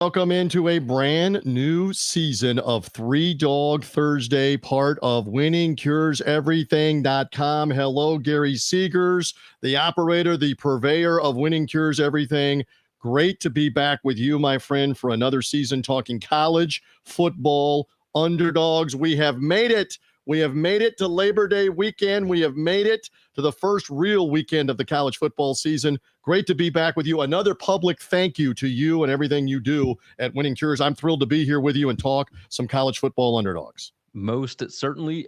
Welcome into a brand new season of Three Dog Thursday, part of winningcureseverything.com. Hello, Gary Seegers, the operator, the purveyor of Winning Cures Everything. Great to be back with you, my friend, for another season talking college football underdogs. We have made it. We have made it to Labor Day weekend. We have made it to the first real weekend of the college football season. Great to be back with you. Another public thank you to you and everything you do at Winning Cures. I'm thrilled to be here with you and talk some college football underdogs. Most certainly.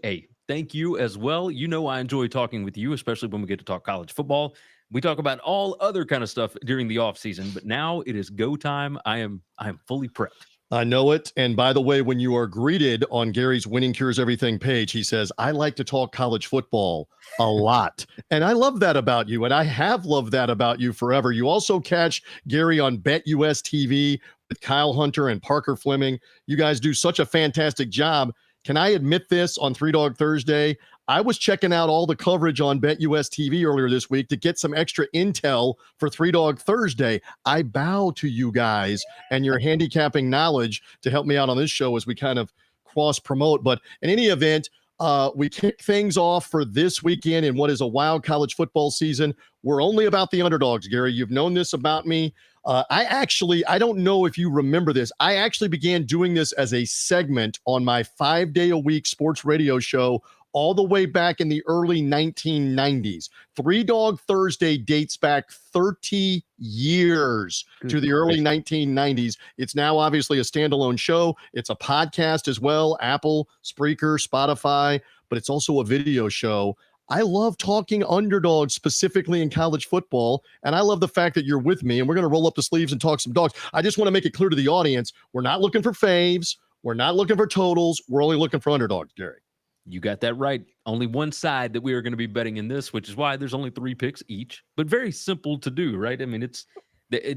Thank you as well. You know I enjoy talking with you, especially when we get to talk college football. We talk about all other kind of stuff during the off season, but now it is go time. I am fully prepped. I know it. And by the way, when you are greeted on Gary's Winning Cures Everything page, he says, I like to talk college football a lot. And I love that about you. And I have loved that about you forever. You also catch Gary on BetUS TV with Kyle Hunter and Parker Fleming. You guys do such a fantastic job. Can I admit this on Three Dog Thursday? I was checking out all the coverage on BetUS TV earlier this week to get some extra intel for Three Dog Thursday. I bow to you guys and your handicapping knowledge to help me out on this show as we kind of cross promote. But in any event, we kick things off for this weekend in what is a wild college football season. We're only about the underdogs, Gary. You've known this about me. I don't know if you remember this. I actually began doing this as a segment on my 5-day-a-week sports radio show all the way back in the early 1990s. Three Dog Thursday dates back 30 years to the early 1990s. It's now obviously a standalone show. It's a podcast as well, Apple, Spreaker, Spotify, but it's also a video show. I love talking underdogs, specifically in college football, and I love the fact that you're with me, and we're going to roll up the sleeves and talk some dogs. I just want to make it clear to the audience, we're not looking for faves. We're not looking for totals. We're only looking for underdogs, Gary. You got that right. Only one side that we are going to be betting in this, which is why there's only 3 picks each, but very simple to do, right? I mean,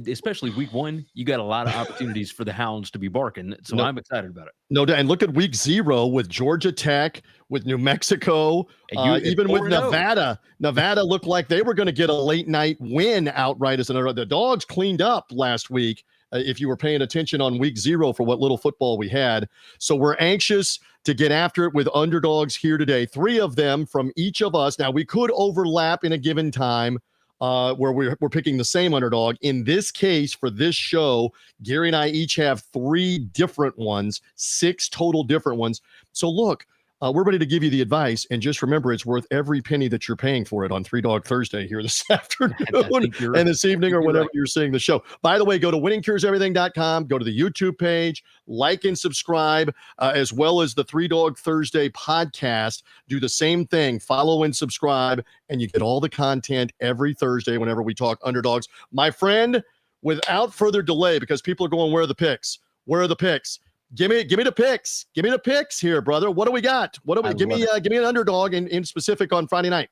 especially week 1, you got a lot of opportunities for the hounds to be barking. So I'm excited about it. No doubt. And look at week 0 with Georgia Tech, with New Mexico, even with Nevada. Nevada looked like they were going to get a late night win outright as the dogs cleaned up last week. If you were paying attention on week 0 for what little football we had. So we're anxious to get after it with underdogs here today. 3 of them from each of us. Now, we could overlap in a given time where we're picking the same underdog. In this case, for this show, Gary and I each have 3 different ones, 6 total different ones. So look, we're ready to give you the advice, and just remember, it's worth every penny that you're paying for it on Three Dog Thursday here this afternoon and this evening or whenever you're seeing the show. By the way, go to winningcureseverything.com, go to the YouTube page, like and subscribe, as well as the Three Dog Thursday podcast. Do the same thing, follow and subscribe, and you get all the content every Thursday whenever we talk underdogs. My friend, without further delay, because people are going, where are the picks? Where are the picks? Give me the picks. Give me the picks here, brother. What do we got? Give me an underdog in specific on Friday night.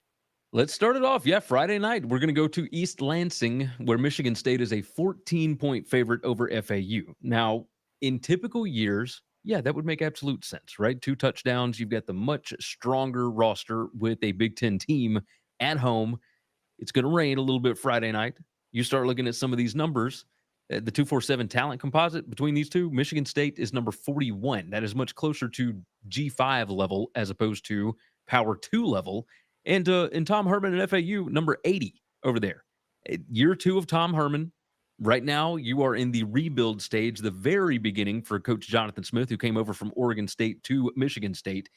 Let's start it off. Yeah, Friday night, we're going to go to East Lansing, where Michigan State is a 14-point favorite over FAU. Now, in typical years, yeah, that would make absolute sense, right? 2 touchdowns. You've got the much stronger roster with a Big Ten team at home. It's going to rain a little bit Friday night. You start looking at some of these numbers. The 247 talent composite between these two, Michigan State is number 41. That is much closer to G5 level as opposed to Power 2 level. And Tom Herman and FAU, number 80 over there. Year 2 of Tom Herman. Right now, you are in the rebuild stage, the very beginning for Coach Jonathan Smith, who came over from Oregon State to Michigan State.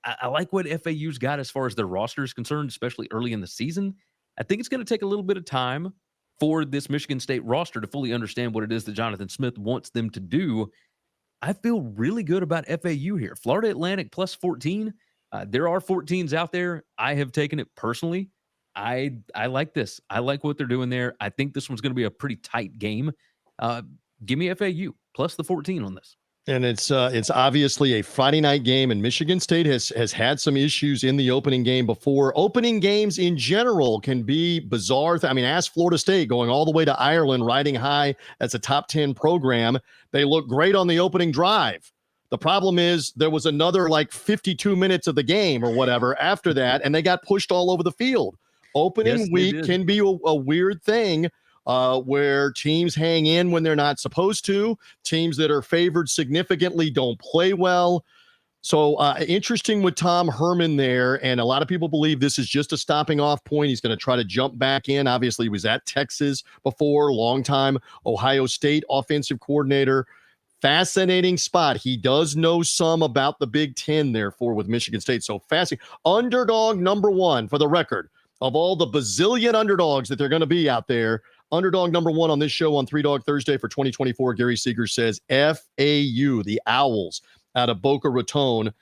I like what FAU's got as far as their roster is concerned, especially early in the season. I think it's going to take a little bit of time for this Michigan State roster to fully understand what it is that Jonathan Smith wants them to do. I feel really good about FAU here. Florida Atlantic plus 14. There are 14s out there. I have taken it personally. I like this. I like what they're doing there. I think this one's going to be a pretty tight game. Give me FAU plus the 14 on this. And it's obviously a Friday night game, and Michigan State has had some issues in the opening game before. Opening games in general can be bizarre. Ask Florida State going all the way to Ireland, riding high as a top 10 program. They look great on the opening drive. The problem is there was another 52 minutes of the game or whatever after that, and they got pushed all over the field. Opening week can be a weird thing. where teams hang in when they're not supposed to. Teams that are favored significantly don't play well. So interesting with Tom Herman there, and a lot of people believe this is just a stopping off point. He's going to try to jump back in. Obviously, he was at Texas before, longtime Ohio State offensive coordinator. Fascinating spot. He does know some about the Big Ten, therefore, with Michigan State. So fascinating. Underdog number one, for the record, of all the bazillion underdogs that they're going to be out there. Underdog number one on this show on Three Dog Thursday for 2024, Gary Seeger says FAU, the Owls, out of Boca Raton.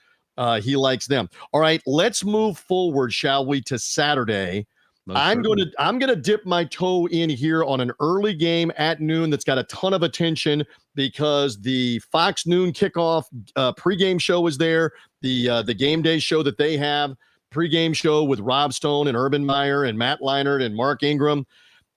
He likes them. All right, let's move forward, shall we, to Saturday. I'm gonna dip my toe in here on an early game at noon that's got a ton of attention because the Fox Noon kickoff pregame show is there. The game day show that they have, pregame show with Rob Stone and Urban Meyer and Matt Leinart and Mark Ingram.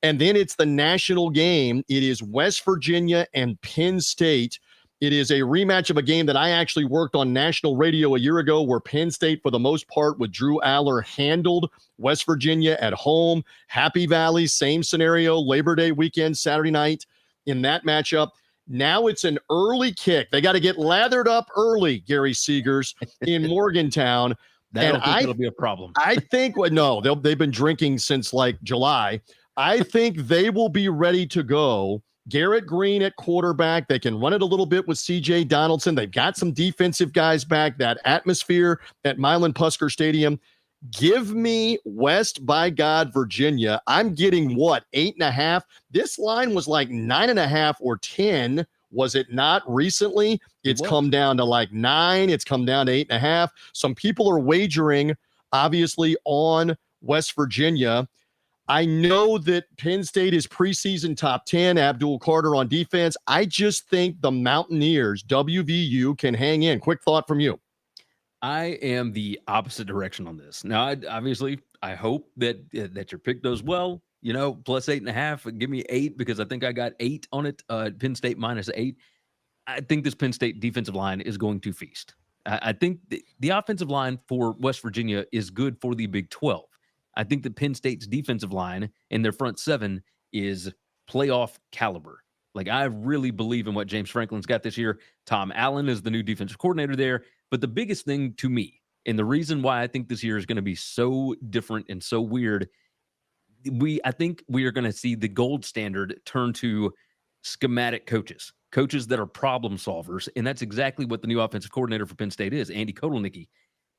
And then it's the national game. It is West Virginia and Penn State. It is a rematch of a game that I actually worked on national radio a year ago where Penn State, for the most part, with Drew Aller, handled West Virginia at home. Happy Valley, same scenario, Labor Day weekend, Saturday night in that matchup. Now it's an early kick. They got to get lathered up early, Gary Seegers, in Morgantown. That'll be a problem. I think, no, they've been drinking since like July. I think they will be ready to go. Garrett Green at quarterback. They can run it a little bit with C.J. Donaldson. They've got some defensive guys back. That atmosphere at Milan Pusker Stadium. Give me West by God, Virginia. I'm getting what, 8.5? This line was like 9.5 or 10. Was it not recently? It's come down to like 9. It's come down to 8.5. Some people are wagering, obviously, on West Virginia. I know that Penn State is preseason top 10, Abdul Carter on defense. I just think the Mountaineers, WVU, can hang in. Quick thought from you. I am the opposite direction on this. Now, I hope that your pick does well. You know, plus 8.5. Give me 8 because I think I got 8 on it. Penn State minus 8. I think this Penn State defensive line is going to feast. I think the offensive line for West Virginia is good for the Big 12. I think that Penn State's defensive line and their front seven is playoff caliber. Like, I really believe in what James Franklin's got this year. Tom Allen is the new defensive coordinator there. But the biggest thing to me, and the reason why I think this year is going to be so different and so weird, I think we are going to see the gold standard turn to schematic coaches that are problem solvers. And that's exactly what the new offensive coordinator for Penn State is, Andy Kotelnicki.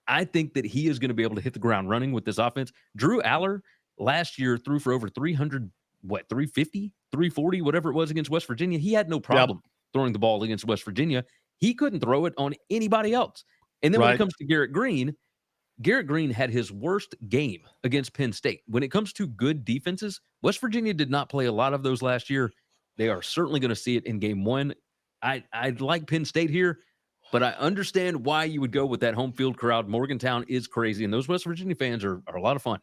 I think that he is going to be able to hit the ground running with this offense. Drew Aller last year threw for over 300, 350, 340, whatever it was against West Virginia. He had no problem throwing the ball against West Virginia. He couldn't throw it on anybody else. And then when it comes to Garrett Green had his worst game against Penn State. When it comes to good defenses, West Virginia did not play a lot of those last year. They are certainly going to see it in game one. I like Penn State here, but I understand why you would go with that home field crowd. Morgantown is crazy, and those West Virginia fans are a lot of fun.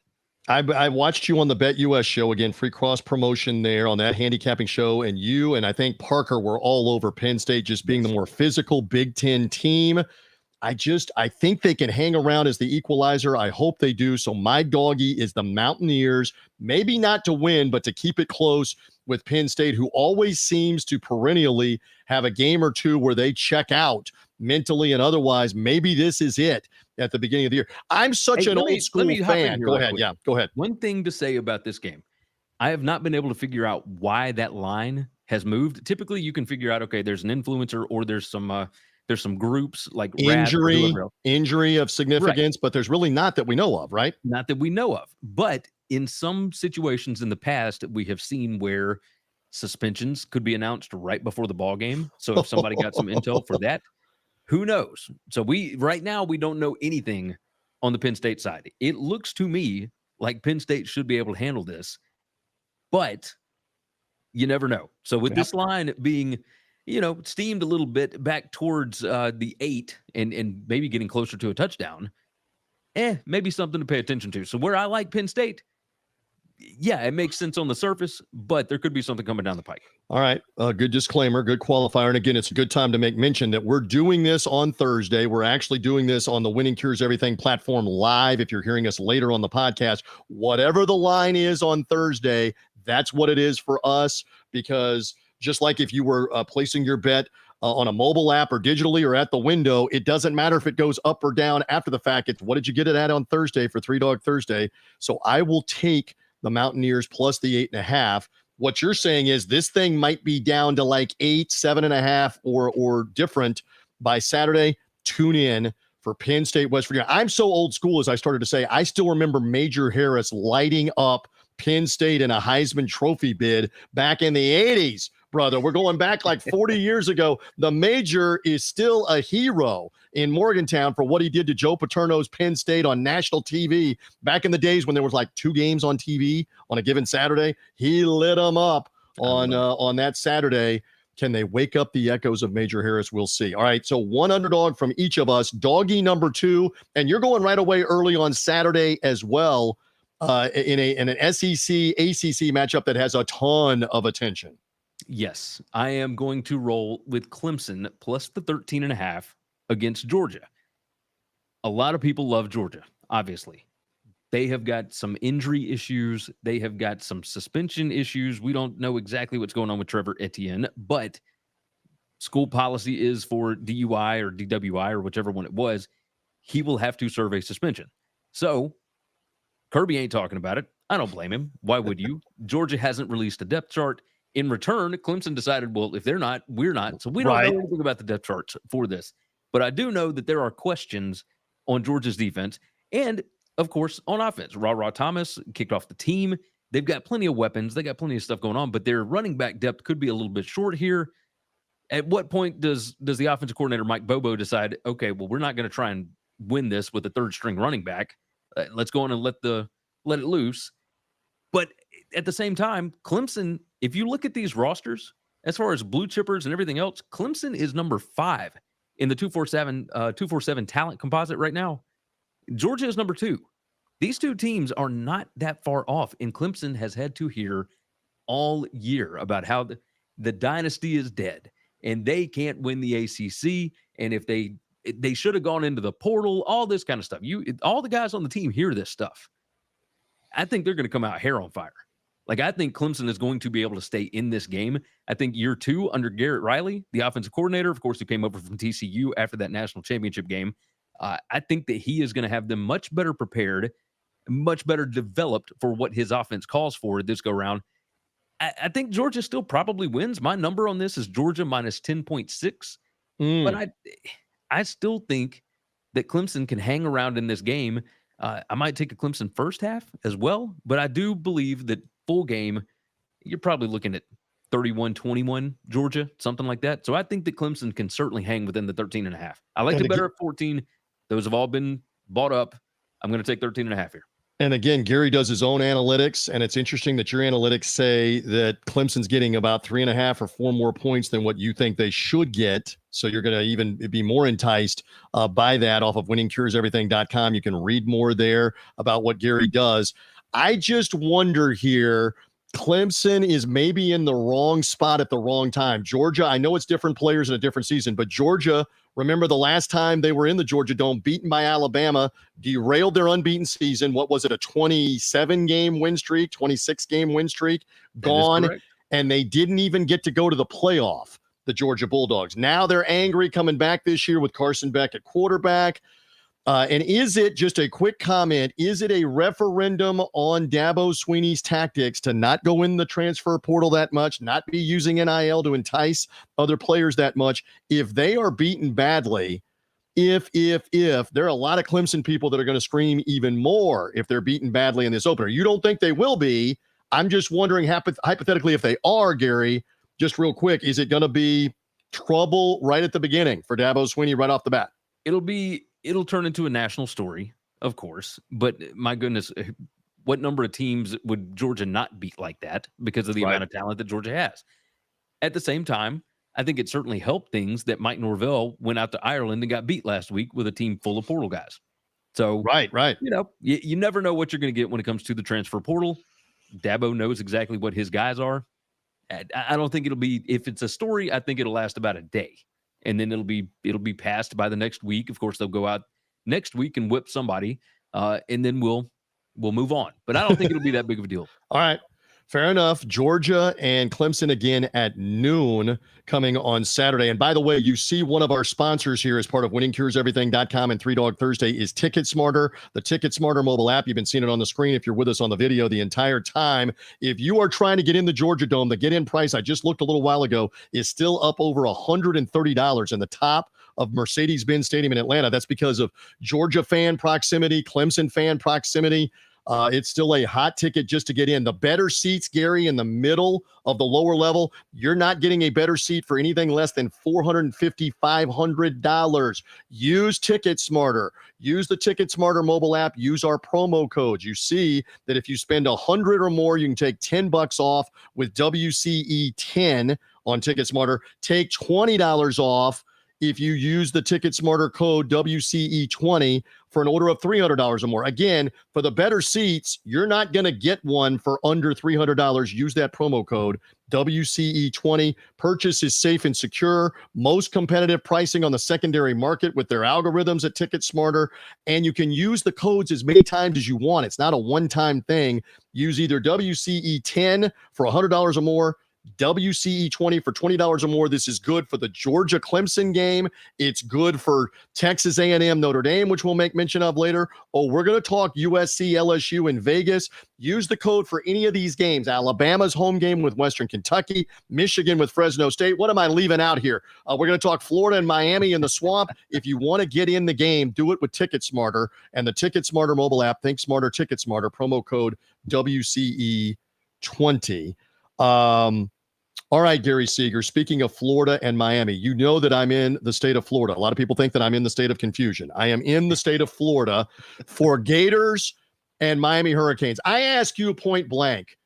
I watched you on the BetUS show, again, free cross promotion there on that handicapping show, and you and I think Parker were all over Penn State just being the more physical Big Ten team. I think they can hang around as the equalizer. I hope they do. So my doggy is the Mountaineers, maybe not to win, but to keep it close with Penn State, who always seems to perennially have a game or two where they check out mentally and otherwise. Maybe this is it at the beginning of the year. I'm such an old school fan. Go ahead. Yeah, go ahead. One thing to say about this game, I have not been able to figure out why that line has moved. Typically, you can figure out, okay, there's an influencer or there's some groups like injury of significance, but there's really not that we know of, right? Not that we know of. But in some situations in the past, we have seen where suspensions could be announced right before the ball game. So if somebody got some intel for that, who knows? So right now we don't know anything on the Penn State side. It looks to me like Penn State should be able to handle this, but you never know. So with this line being, steamed a little bit back towards the 8 and maybe getting closer to a touchdown, maybe something to pay attention to. So where I like Penn State, it makes sense on the surface, but there could be something coming down the pike. All right. Good disclaimer, good qualifier. And again, it's a good time to make mention that we're doing this on Thursday. We're actually doing this on the Winning Cures Everything platform live. If you're hearing us later on the podcast, whatever the line is on Thursday, That's what it is for us, because just like if you were placing your bet on a mobile app or digitally or at the window, it doesn't matter if it goes up or down after the fact. It's what did you get it at on Thursday for 3-Dog Thursday? So I will take the Mountaineers plus the 8.5. What you're saying is this thing might be down to like 8, 7.5 or different by Saturday. Tune in for Penn State, West Virginia. I'm so old school, as I started to say, I still remember Major Harris lighting up Penn State in a Heisman Trophy bid back in the 80s, brother. We're going back like 40 years ago. The Major is still a hero in Morgantown for what he did to Joe Paterno's Penn State on national TV back in the days when there was like 2 games on TV on a given Saturday. He lit them up on that Saturday. Can they wake up the echoes of Major Harris? We'll see. All right, so one underdog from each of us, doggy number 2, and you're going right away early on Saturday as well in an SEC ACC matchup that has a ton of attention. Yes, I am going to roll with Clemson plus the 13.5 against Georgia. A lot of people love Georgia, obviously. They have got some injury issues. They have got some suspension issues. We don't know exactly what's going on with Trevor Etienne, but school policy is for DUI or DWI or whichever one it was, he will have to serve a suspension. So Kirby ain't talking about it. I don't blame him. Why would you? Georgia hasn't released a depth chart. In return, Clemson decided, well, if they're not, we're not. So we don't know anything about the depth charts for this. But I do know that there are questions on Georgia's defense and, of course, on offense. Ra Thomas kicked off the team. They've got plenty of weapons. They got plenty of stuff going on, but their running back depth could be a little bit short here. At what point does the offensive coordinator, Mike Bobo, decide, okay, well, we're not going to try and win this with a third-string running back. Let's go on and let it loose. But at the same time, Clemson, if you look at these rosters, as far as blue chippers and everything else, Clemson is number 5 in the 247 talent composite right now. Georgia is number 2. These two teams are not that far off, and Clemson has had to hear all year about how the dynasty is dead, and they can't win the ACC, and if they should have gone into the portal, all this kind of stuff. All the guys on the team hear this stuff. I think they're going to come out hair on fire. Like, I think Clemson is going to be able to stay in this game. I think year 2 under Garrett Riley, the offensive coordinator, of course, who came over from TCU after that national championship game. I think that he is going to have them much better prepared, much better developed for what his offense calls for this go-round. I think Georgia still probably wins. My number on this is Georgia minus 10.6. But I still think that Clemson can hang around in this game. I might take a Clemson first half as well, but I do believe that full game, you're probably looking at 31-21 Georgia, something like that. So I think that Clemson can certainly hang within the 13.5. I like it better at 14. Those have all been bought up. I'm going to take 13.5 here. And again, Gary does his own analytics, and it's interesting that your analytics say that Clemson's getting about 3.5 or 4 more points than what you think they should get. So you're going to even be more enticed by that off of winningcureseverything.com. You can read more there about what Gary does. I just wonder here, Clemson is maybe in the wrong spot at the wrong time. Georgia, I know it's different players in a different season, but Georgia, remember the last time they were in the Georgia Dome, beaten by Alabama, derailed their unbeaten season. What was it, a 27-game win streak, 26-game win streak? Gone, and they didn't even get to go to the playoff, the Georgia Bulldogs. Now they're angry coming back this year with Carson Beck at quarterback. And is it, just a quick comment, is it a referendum on Dabo Swinney's tactics to not go in the transfer portal that much, not be using NIL to entice other players that much? If they are beaten badly, if there are a lot of Clemson people that are going to scream even more if they're beaten badly in this opener. You don't think they will be. I'm just wondering, hypothetically, if they are, Gary, just real quick, is it going to be trouble right at the beginning for Dabo Swinney right off the bat? It'll turn into a national story, of course, but my goodness, what number of teams would Georgia not beat like that because of the amount of talent that Georgia has? At the same time, I think it certainly helped things that Mike Norvell went out to Ireland and got beat last week with a team full of portal guys. So, right. You never know what you're going to get when it comes to the transfer portal. Dabo knows exactly what his guys are. I don't think it'll be, if it's a story, I think it'll last about a day. And then it'll be passed by the next week. Of course, they'll go out next week and whip somebody, and then we'll move on. But I don't think it'll be that big of a deal. All right. Fair enough. Georgia and Clemson again at noon coming on Saturday. And by the way, you see one of our sponsors here as part of winningcureseverything.com and Three Dog Thursday is Ticketsmarter, the Ticketsmarter mobile app. You've been seeing it on the screen if you're with us on the video the entire time. If you are trying to get in the Georgia Dome, the get-in price, I just looked a little while ago, is still up over $130 in the top of Mercedes-Benz Stadium in Atlanta. That's because of Georgia fan proximity, Clemson fan proximity. It's still a hot ticket just to get in. The better seats, Gary, in the middle of the lower level, you're not getting a better seat for anything less than $450, $500. Use Ticketsmarter. Use the Ticketsmarter mobile app. Use our promo codes. You see that if you spend $100 or more, you can take $10 off with WCE10 on Ticketsmarter. Take $20 off if you use the Ticketsmarter code WCE20 for an order of $300 or more. Again, for the better seats, you're not going to get one for under $300. Use that promo code WCE20. Purchase is safe and secure. Most competitive pricing on the secondary market with their algorithms at Ticketsmarter. And you can use the codes as many times as you want. It's not a one-time thing. Use either WCE10 for $100 or more, WCE20 for $20 or more. This is good for the Georgia Clemson game. It's good for Texas A&M Notre Dame, which we'll make mention of later. Oh, we're going to talk USC LSU in Vegas. Use the code for any of these games. Alabama's home game with Western Kentucky, Michigan with Fresno State. What am I leaving out here? We're going to talk Florida and Miami in the swamp. If you want to get in the game, do it with Ticketsmarter and the Ticketsmarter mobile app. Think smarter, Ticketsmarter, promo code WCE20. All right, Gary Seeger, speaking of Florida and Miami, you know that I'm in the state of Florida. A lot of people think that I'm in the state of confusion. I am in the state of Florida for Gators and Miami Hurricanes. I ask you point blank,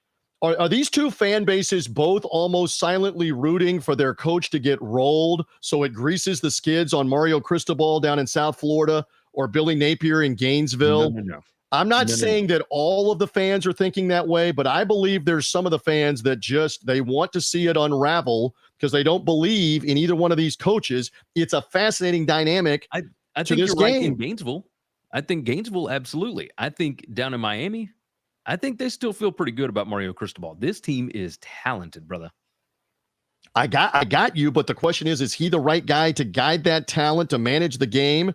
are these two fan bases both almost silently rooting for their coach to get rolled so it greases the skids on Mario Cristobal down in South Florida or Billy Napier in Gainesville? No. I'm not saying that all of the fans are thinking that way, but I believe there's some of the fans that they want to see it unravel because they don't believe in either one of these coaches. It's a fascinating dynamic. I to think this you're right game. in Gainesville. I think Gainesville, absolutely. I think down in Miami, I think they still feel pretty good about Mario Cristobal. This team is talented, brother. I got you, but the question is he the right guy to guide that talent, to manage the game?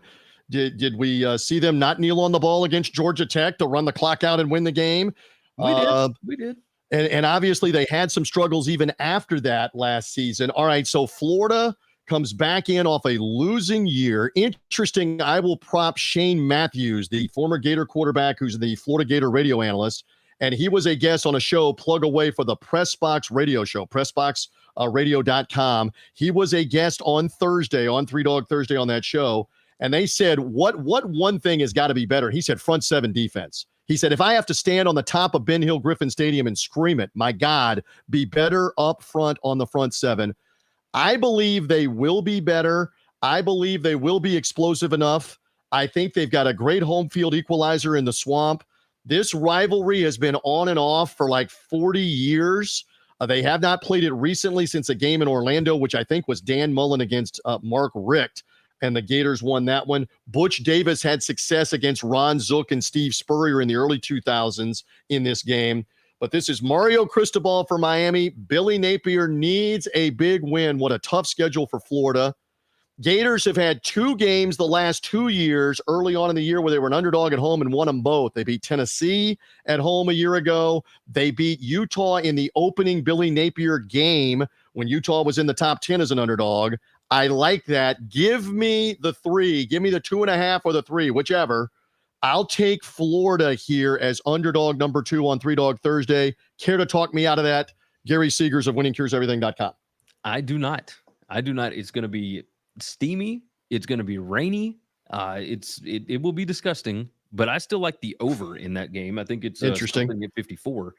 Did we see them not kneel on the ball against Georgia Tech to run the clock out and win the game? We did. And obviously they had some struggles even after that last season. All right, so Florida comes back in off a losing year. Interesting, I will prop Shane Matthews, the former Gator quarterback who's the Florida Gator radio analyst, and he was a guest on a show, Plug Away, for the Pressbox radio show, pressboxradio.com. He was a guest on Thursday, on Three Dog Thursday on that show. And they said, what one thing has got to be better? He said, front seven defense. He said, if I have to stand on the top of Ben Hill Griffin Stadium and scream it, my God, be better up front on the front seven. I believe they will be better. I believe they will be explosive enough. I think they've got a great home field equalizer in the swamp. This rivalry has been on and off for like 40 years. They have not played it recently since a game in Orlando, which I think was Dan Mullen against Mark Richt. And the Gators won that one. Butch Davis had success against Ron Zook and Steve Spurrier in the early 2000s in this game. But this is Mario Cristobal for Miami. Billy Napier needs a big win. What a tough schedule for Florida. Gators have had two games the last 2 years early on in the year where they were an underdog at home and won them both. They beat Tennessee at home a year ago. They beat Utah in the opening Billy Napier game when Utah was in the top 10 as an underdog. I like that. Give me the 3. Give me the 2.5 or the 3, whichever. I'll take Florida here as underdog number 2 on Three Dog Thursday. Care to talk me out of that? Gary Seegers of winningcureseverything.com. I do not. It's going to be steamy. It's going to be rainy. It will be disgusting, but I still like the over in that game. I think it's interesting at 54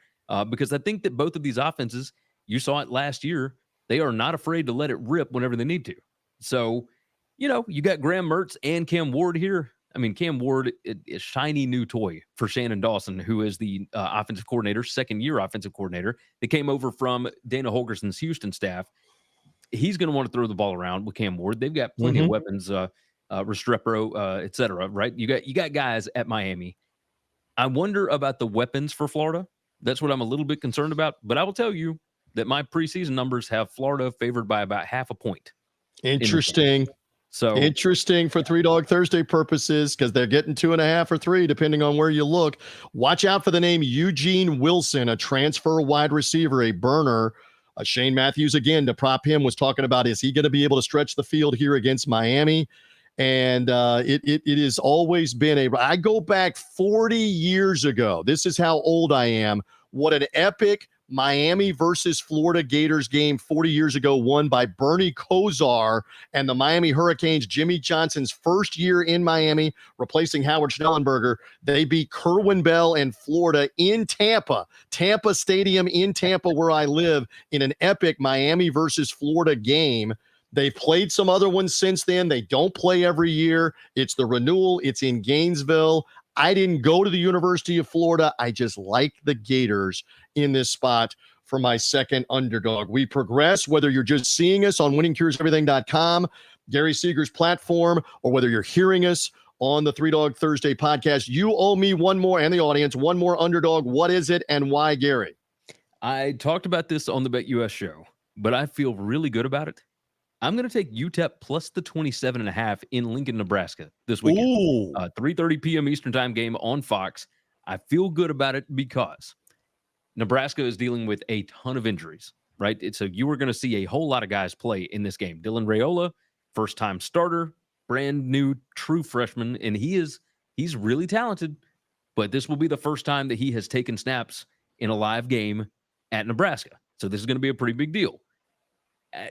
because I think that both of these offenses, you saw it last year, they are not afraid to let it rip whenever they need to. So, you got Graham Mertz and Cam Ward here. I mean, Cam Ward, a shiny new toy for Shannon Dawson, who is the offensive coordinator, second-year offensive coordinator. They came over from Dana Holgerson's Houston staff. He's going to want to throw the ball around with Cam Ward. They've got plenty of weapons, Restrepo, et cetera, right? You got guys at Miami. I wonder about the weapons for Florida That's what I'm a little bit concerned about. But I will tell you that my preseason numbers have Florida favored by about 0.5 point. Interesting. So interesting for Three Dog Thursday purposes, because they're getting 2.5 or 3, depending on where you look. Watch out for the name Eugene Wilson, a transfer wide receiver, a burner. Shane Matthews, again, to prop him, was talking about, is he going to be able to stretch the field here against Miami? And it has always been I go back 40 years ago. This is how old I am. What an epic Miami versus Florida Gators game 40 years ago, won by Bernie Kosar and the Miami Hurricanes. Jimmy Johnson's first year in Miami, replacing Howard Schnellenberger. They beat Kerwin Bell and Florida in Tampa Stadium in Tampa, where I live, in an epic Miami versus Florida game. They've played some other ones since then. They don't play every year. It's the renewal. It's in Gainesville. I didn't go to the University of Florida. I just like the Gators in this spot for my second underdog. We progress, whether you're just seeing us on winningcureseverything.com, Gary Seeger's platform, or whether you're hearing us on the Three Dog Thursday podcast. You owe me one more, and the audience, one more underdog. What is it and why, Gary? I talked about this on the BetUS show, but I feel really good about it. I'm going to take UTEP plus the 27.5 in Lincoln, Nebraska this weekend. 3:30 p.m. Eastern time game on Fox. I feel good about it because Nebraska is dealing with a ton of injuries, right? So you are going to see a whole lot of guys play in this game. Dylan Raiola, first-time starter, brand new true freshman, and he's really talented, but this will be the first time that he has taken snaps in a live game at Nebraska. So this is going to be a pretty big deal.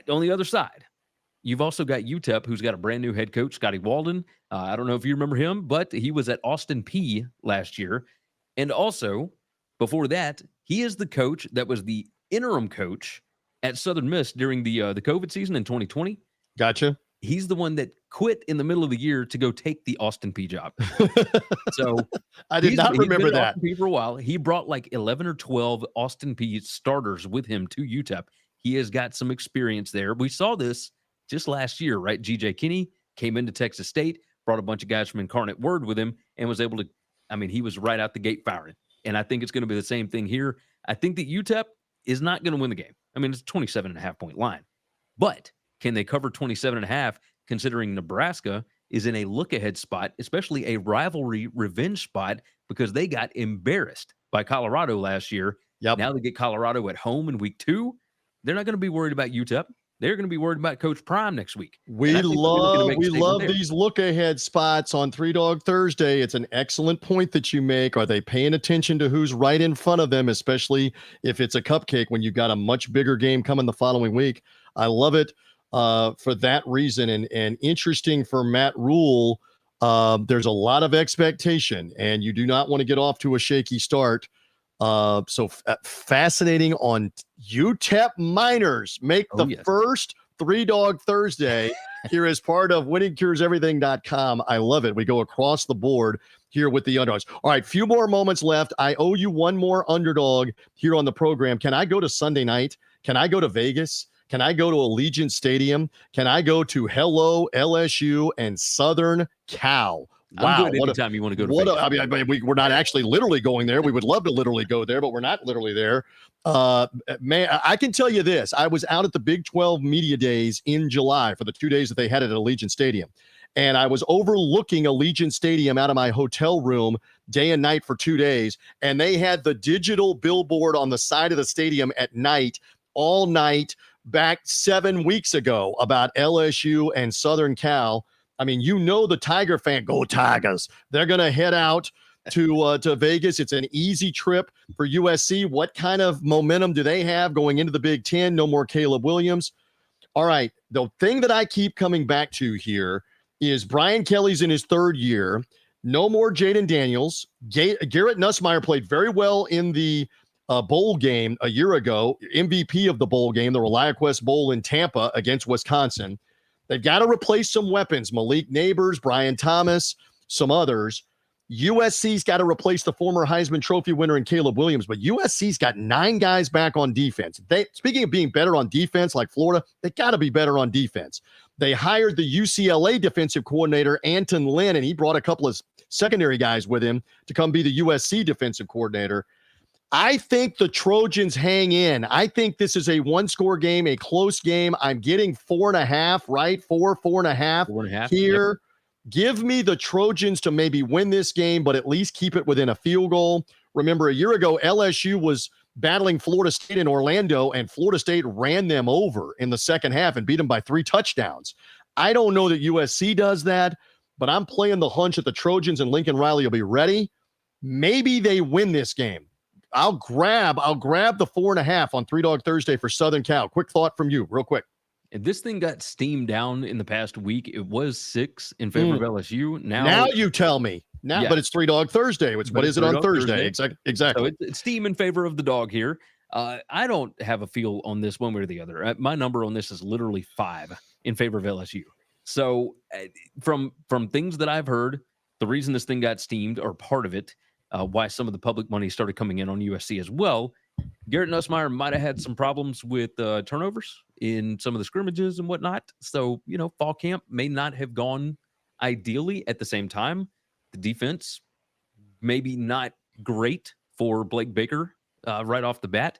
On the other side, you've also got UTEP, who's got a brand new head coach, Scotty Walden. I don't know if you remember him, but he was at Austin Peay last year. And also, before that, he is the coach that was the interim coach at Southern Miss during the COVID season in 2020. Gotcha. He's the one that quit in the middle of the year to go take the Austin Peay job. So I did not remember that. Austin Peay for a while. He brought like 11 or 12 Austin Peay starters with him to UTEP. He has got some experience there. We saw this just last year, right? G.J. Kinney came into Texas State, brought a bunch of guys from Incarnate Word with him, and was able to, he was right out the gate firing. And I think it's going to be the same thing here. I think that UTEP is not going to win the game. It's a 27.5 point line. But can they cover 27.5, considering Nebraska is in a look-ahead spot, especially a rivalry revenge spot, because they got embarrassed by Colorado last year. Yep. Now they get Colorado at home in week 2. They're not going to be worried about UTEP. They're going to be worried about Coach Prime next week. We love these look-ahead spots on Three Dog Thursday. It's an excellent point that you make. Are they paying attention to who's right in front of them, especially if it's a cupcake when you've got a much bigger game coming the following week? I love it for that reason. And interesting for Matt Rule, there's a lot of expectation, and you do not want to get off to a shaky start. So fascinating on UTEP Miners. Make the first Three Dog Thursday here as part of winningcureseverything.com. I love it. We go across the board here with the underdogs. All right, few more moments left. I owe you one more underdog here on the program. Can I go to Sunday night? Can I go to Vegas? Can I go to Allegiant Stadium? Can I go to Hello LSU and Southern Cal? Wow. I'm good anytime you want to go to we're not actually literally going there. We would love to literally go there, but we're not literally there. Man, I can tell you this. I was out at the Big 12 Media Days in July for the 2 days that they had it at Allegiant Stadium. And I was overlooking Allegiant Stadium out of my hotel room day and night for 2 days. And they had the digital billboard on the side of the stadium at night, all night, back 7 weeks ago about LSU and Southern Cal. The Tiger fan, go Tigers. They're going to head out to Vegas. It's an easy trip for USC. What kind of momentum do they have going into the Big Ten? No more Caleb Williams. All right. The thing that I keep coming back to here is Brian Kelly's in his third year. No more Jaden Daniels. Garrett Nussmeier played very well in the bowl game a year ago, MVP of the bowl game, the ReliaQuest Bowl in Tampa against Wisconsin. They've got to replace some weapons. Malik Neighbors, Brian Thomas, some others. USC's got to replace the former Heisman Trophy winner in Caleb Williams, but USC's got 9 guys back on defense. Speaking of being better on defense like Florida, they got to be better on defense. They hired the UCLA defensive coordinator, Anton Lynn, and he brought a couple of secondary guys with him to come be the USC defensive coordinator. I think the Trojans hang in. I think this is a one-score game, a close game. I'm getting 4.5, right? 4.5 4.5. here. Yep. Give me the Trojans to maybe win this game, but at least keep it within a field goal. Remember, a year ago, LSU was battling Florida State in Orlando, and Florida State ran them over in the second half and beat them by 3 touchdowns. I don't know that USC does that, but I'm playing the hunch that the Trojans and Lincoln Riley will be ready. Maybe they win this game. I'll grab the 4.5 on 3-Dog Thursday for Southern Cal. Quick thought from you, real quick. And this thing got steamed down in the past week. It was 6 in favor of LSU. Now you tell me. Now, yeah. But it's 3-Dog Thursday. What is it on Thursday? Exactly. So it's steam in favor of the dog here. I don't have a feel on this one way or the other. My number on this is literally 5 in favor of LSU. So from things that I've heard, the reason this thing got steamed, or part of it, why some of the public money started coming in on USC as well, Garrett Nussmeier might have had some problems with turnovers in some of the scrimmages and whatnot. So, fall camp may not have gone ideally. At the same time, the defense maybe not great for Blake Baker right off the bat.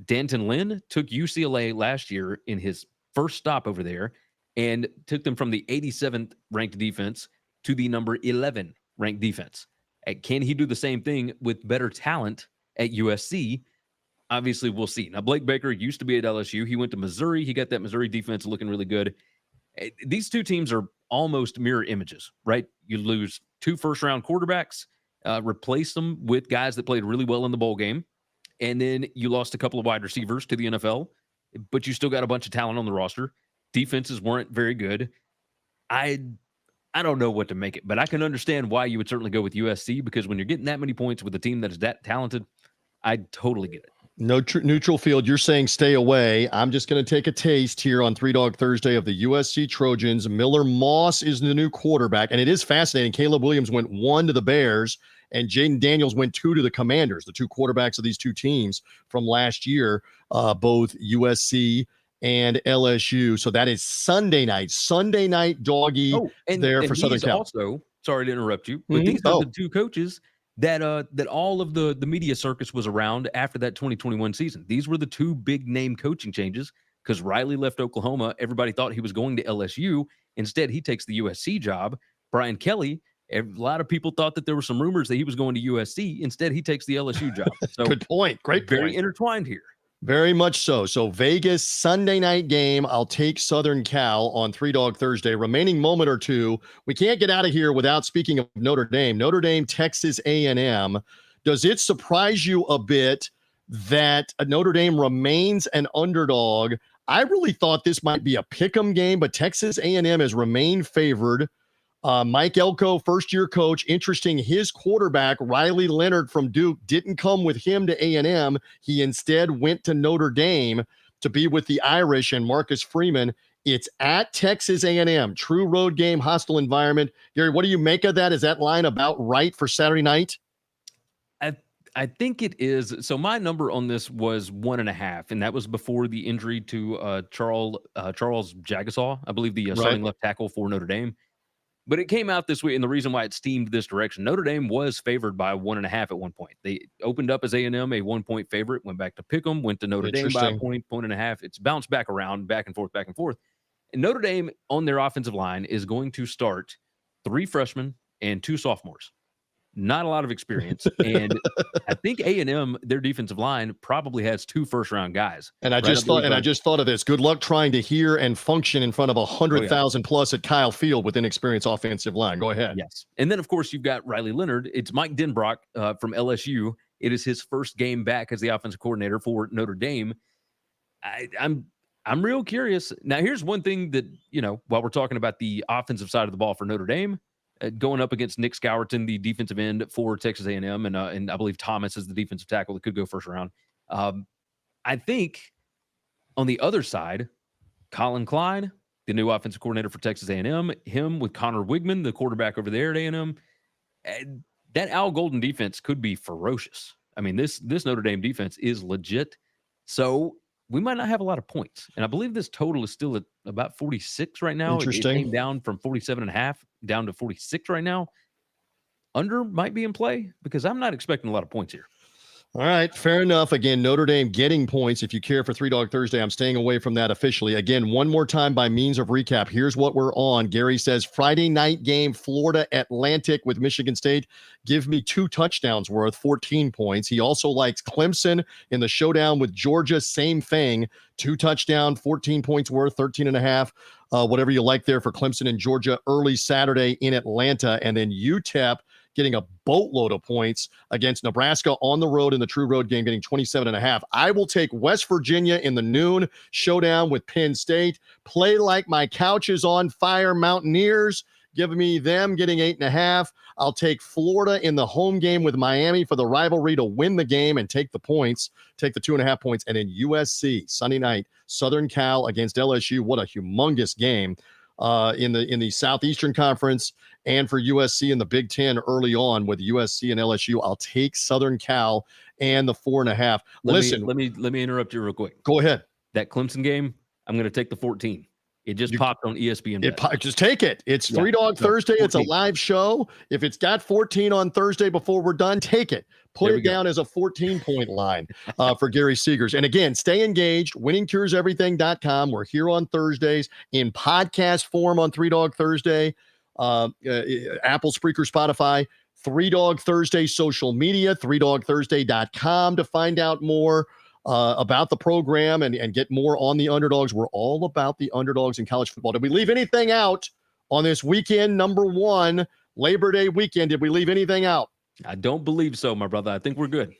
Danton Lynn took UCLA last year in his first stop over there and took them from the 87th ranked defense to the number 11 ranked defense. Can he do the same thing with better talent at USC? Obviously, we'll see. Now, Blake Baker used to be at LSU. He went to Missouri. He got that Missouri defense looking really good. These two teams are almost mirror images, right? You lose 2 first-round quarterbacks, replace them with guys that played really well in the bowl game, and then you lost a couple of wide receivers to the NFL, but you still got a bunch of talent on the roster. Defenses weren't very good. I don't know what to make it, but I can understand why you would certainly go with USC, because when you're getting that many points with a team that is that talented, I totally get it. No neutral field. You're saying stay away. I'm just going to take a taste here on 3-Dog Thursday of the USC Trojans. Miller Moss is the new quarterback, and it is fascinating. Caleb Williams went 1 to the Bears, and Jaden Daniels went 2 to the Commanders, the 2 quarterbacks of these 2 teams from last year, both USC and LSU. So that is Sunday night doggy for Southern Cal. Also, sorry to interrupt you, but these are the 2 coaches that all of the media circus was around after that 2021 season. These were the 2 big name coaching changes, because Riley left Oklahoma. Everybody thought he was going to LSU. Instead, he takes the USC job. Brian Kelly, a lot of people thought that there were some rumors that he was going to USC. Instead, he takes the LSU job. So good point. Great point. Very intertwined here. Very much so. So Vegas Sunday night game. I'll take Southern Cal on 3-Dog Thursday. Remaining moment or two. We can't get out of here without speaking of Notre Dame. Notre Dame, Texas A&M. Does it surprise you a bit that Notre Dame remains an underdog? I really thought this might be a pick'em game, but Texas A&M has remained favored. Mike Elko, first-year coach. Interesting, his quarterback, Riley Leonard from Duke, didn't come with him to A&M. He instead went to Notre Dame to be with the Irish and Marcus Freeman. It's at Texas A&M. True road game, hostile environment. Gary, what do you make of that? Is that line about right for Saturday night? I think it is. So my number on this was 1.5, and that was before the injury to Charles Jagasaw, I believe the starting left tackle for Notre Dame. But it came out this week, and the reason why it steamed this direction, Notre Dame was favored by 1.5 at one point. They opened up as A&M, a 1-point favorite, went back to Pick'em, went to Notre Dame by a point and a half. It's bounced back around, back and forth. And Notre Dame on their offensive line is going to start 3 freshmen and 2 sophomores. Not a lot of experience. And I think A&M, their defensive line, probably has 2 first-round guys. And I just thought of this. Good luck trying to hear and function in front of 100,000 plus at Kyle Field with inexperienced offensive line. Go ahead. Yes. And then, of course, you've got Riley Leonard. It's Mike Denbrock from LSU. It is his first game back as the offensive coordinator for Notre Dame. I'm real curious. Now, here's one thing that, while we're talking about the offensive side of the ball for Notre Dame, going up against Nick Scourton, the defensive end for Texas A&M, and I believe Thomas is the defensive tackle that could go first round. I think on the other side, Colin Klein, the new offensive coordinator for Texas A&M, him with Connor Wigman, the quarterback over there at A&M, that Al Golden defense could be ferocious. I mean, this Notre Dame defense is legit. So we might not have a lot of points. And I believe this total is still at about 46 right now. Interesting. It came down from 47.5 down to 46 right now. Under might be in play because I'm not expecting a lot of points here. All right, fair enough. Again, Notre Dame getting points. If you care for Three Dog Thursday, I'm staying away from that officially. Again, one more time by means of recap. Here's what we're on. Gary says Friday night game, Florida Atlantic with Michigan State. Give me 2 touchdowns worth, 14 points. He also likes Clemson in the showdown with Georgia. Same thing. 2 touchdown, 14 points worth, 13.5. Whatever you like there for Clemson and Georgia early Saturday in Atlanta. And then UTEP getting a boatload of points against Nebraska on the road in the true road game, getting 27.5. I will take West Virginia in the noon showdown with Penn State. Play like my couch is on fire, Mountaineers. Give me them getting 8.5. I'll take Florida in the home game with Miami for the rivalry to win the game and take the points, take the 2.5 points. And then USC, Sunday night, Southern Cal against LSU. What a humongous game. In the Southeastern Conference and for USC in the Big Ten early on with USC and LSU. I'll take Southern Cal and the 4.5. Let me interrupt you real quick. Go ahead. That Clemson game, I'm going to take the 14. It just popped on ESPN. Just take it. It's Three Dog Thursday. 14. It's a live show. If it's got 14 on Thursday before we're done, take it. Put it down as a 14-point line for Gary Seegers. And again, stay engaged. WinningCuresEverything.com. We're here on Thursdays in podcast form on Three Dog Thursday. Apple, Spreaker, Spotify. Three Dog Thursday social media. ThreeDogThursday.com to find out more about the program and get more on the underdogs. We're all about the underdogs in college football. Did we leave anything out on this weekend, number 1, Labor Day weekend? Did we leave anything out? I don't believe so, my brother. I think we're good.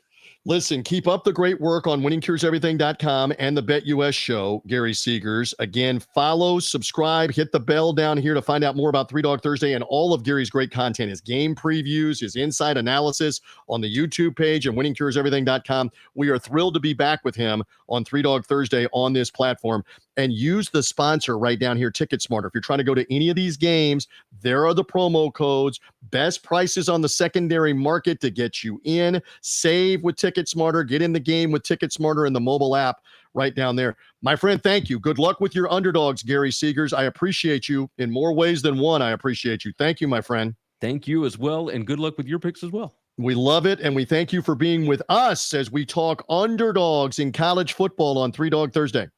Listen, keep up the great work on winningcureseverything.com and the BetUS show, Gary Seegers. Again, follow, subscribe, hit the bell down here to find out more about Three Dog Thursday and all of Gary's great content, his game previews, his inside analysis on the YouTube page and winningcureseverything.com. We are thrilled to be back with him on Three Dog Thursday on this platform. And use the sponsor right down here, Ticketsmarter. If you're trying to go to any of these games, there are the promo codes. Best prices on the secondary market to get you in. Save with Ticketsmarter. Get in the game with Ticketsmarter and the mobile app right down there. My friend, thank you. Good luck with your underdogs, Gary Seegers. I appreciate you in more ways than one. I appreciate you. Thank you, my friend. Thank you as well, and good luck with your picks as well. We love it, and we thank you for being with us as we talk underdogs in college football on Three Dog Thursday.